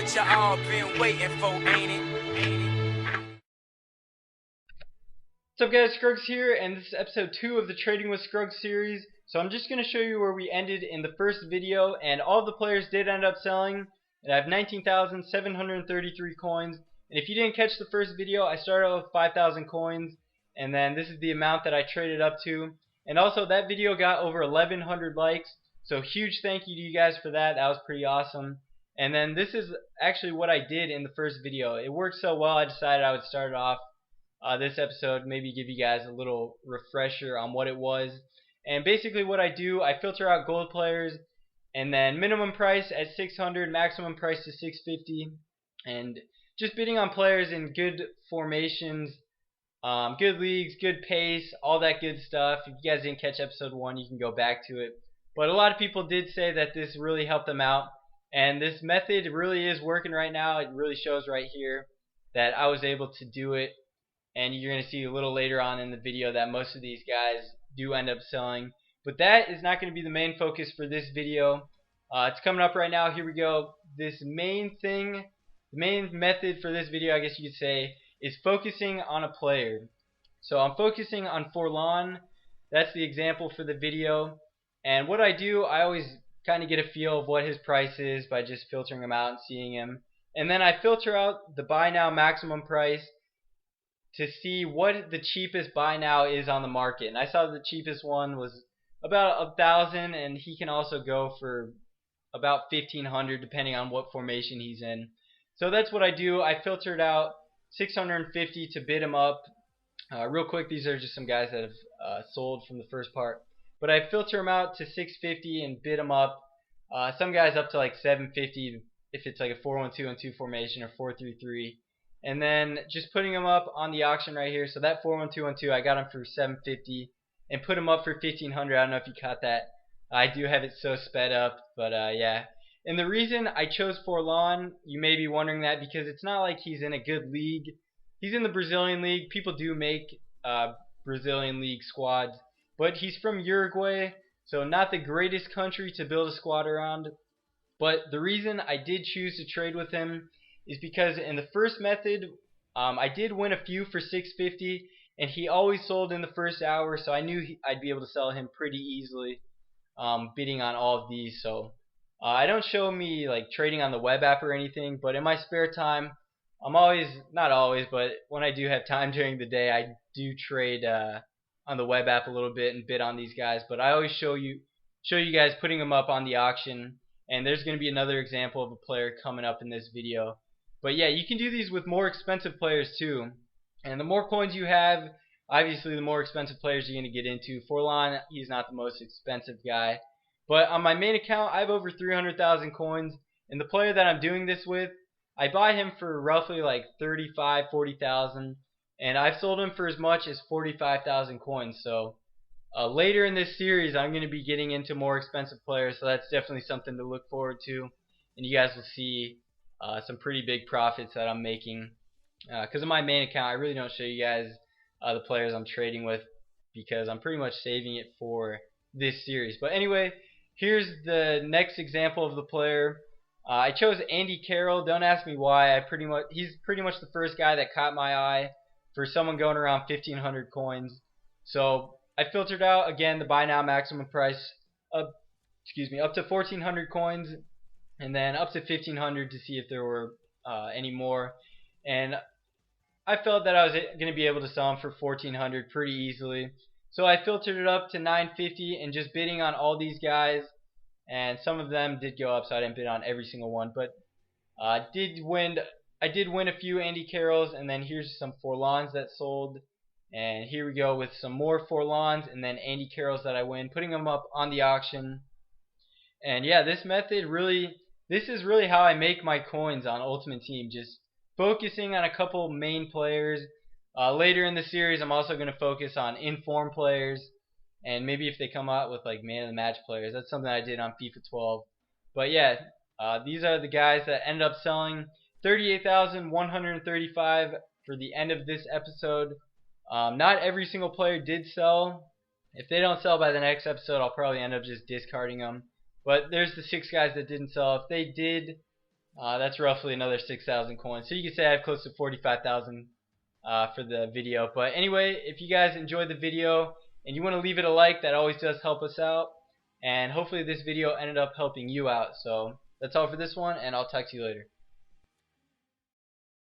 what you all been waiting for, ain't it? What's up guys, Scruggs here, and this is episode 2 of the Trading with Scruggs series. So I'm just going to show you where we ended in the first video, and all of the players did end up selling, and I have 19,733 coins. And if you didn't catch the first video, I started out with 5,000 coins, and then this is the amount that I traded up to. And also that video got over 1,100 likes, so huge thank you to you guys for that. That was pretty awesome. And then this is actually what I did in the first video. It worked so well I decided I would start it off this episode, maybe give you guys a little refresher on what it was. And basically what I do, I filter out gold players, and then minimum price at 600, maximum price to 650, and just bidding on players in good formations, good leagues, good pace, all that good stuff. If you guys didn't catch episode 1, you can go back to it. But a lot of people did say that this really helped them out, and this method really is working right now. It really shows right here that I was able to do it. And you're going to see a little later on in the video that most of these guys do end up selling. But that is not going to be the main focus for this video. It's coming up right now. Here we go. This main thing, the main method for this video, I guess you could say, is focusing on a player. So I'm focusing on Forlan. That's the example for the video. And what I do, I always kind of get a feel of what his price is by just filtering him out and seeing him. And then I filter out the buy now maximum price to see what the cheapest buy now is on the market. And I saw the cheapest one was about 1,000, and he can also go for about 1,500 depending on what formation he's in. So that's what I do. I filtered out 650 to bid him up. Real quick, these are just some guys that have sold from the first part. But I filter them out to 650 and bid them up. Some guys up to like 750 if it's like a 4-1-2-1-2 formation or 4-3-3. And then just putting them up on the auction right here. So that 4-1-2-1-2, I got him for 750 and put him up for 1,500. I don't know if you caught that. I do have it so sped up, but yeah. And the reason I chose Forlan, you may be wondering that, because it's not like he's in a good league. He's in the Brazilian league. People do make Brazilian league squads, but he's from Uruguay, so not the greatest country to build a squad around. But the reason I did choose to trade with him is because in the first method, I did win a few for 650, and he always sold in the first hour, so I knew I'd be able to sell him pretty easily, bidding on all of these. So I don't show me like trading on the web app or anything, but in my spare time, I'm always, not always, but when I do have time during the day, I do trade on the web app a little bit and bid on these guys. But I always show you guys putting them up on the auction, and there's going to be another example of a player coming up in this video. But yeah, you can do these with more expensive players too. And the more coins you have, obviously the more expensive players you're going to get into. Forlan, he's not the most expensive guy. But on my main account, I have over 300,000 coins. And the player that I'm doing this with, I buy him for roughly like 35,000, 40,000. And I've sold him for as much as 45,000 coins. So later in this series, I'm going to be getting into more expensive players. So that's definitely something to look forward to. And you guys will see some pretty big profits that I'm making. Because of my main account, I really don't show you guys the players I'm trading with, because I'm pretty much saving it for this series. But anyway, here's the next example of the player. I chose Andy Carroll. Don't ask me why. He's pretty much the first guy that caught my eye for someone going around 1,500 coins. So I filtered out again the buy now maximum price up to 1,400 coins, and then up to 1,500 to see if there were any more. And I felt that I was going to be able to sell them for 1,400 pretty easily. So I filtered it up to 950 and just bidding on all these guys. And some of them did go up, so I didn't bid on every single one. But I did win a few Andy Carrolls, and then here's some Forlans that sold. And here we go with some more Forlans and then Andy Carrolls that I win, putting them up on the auction. And yeah, this is really how I make my coins on Ultimate Team, just focusing on a couple main players. Later in the series, I'm also going to focus on inform players, and maybe if they come out with like man of the match players. That's something I did on FIFA 12. But yeah, these are the guys that ended up selling. 38,135 for the end of this episode. Not every single player did sell. If they don't sell by the next episode, I'll probably end up just discarding them. But there's the 6 guys that didn't sell. If they did, That's roughly another 6,000 coins. So you can say I have close to 45,000 for the video. But anyway, if you guys enjoyed the video and you want to leave it a like, that always does help us out. And hopefully this video ended up helping you out. So that's all for this one, and I'll talk to you later.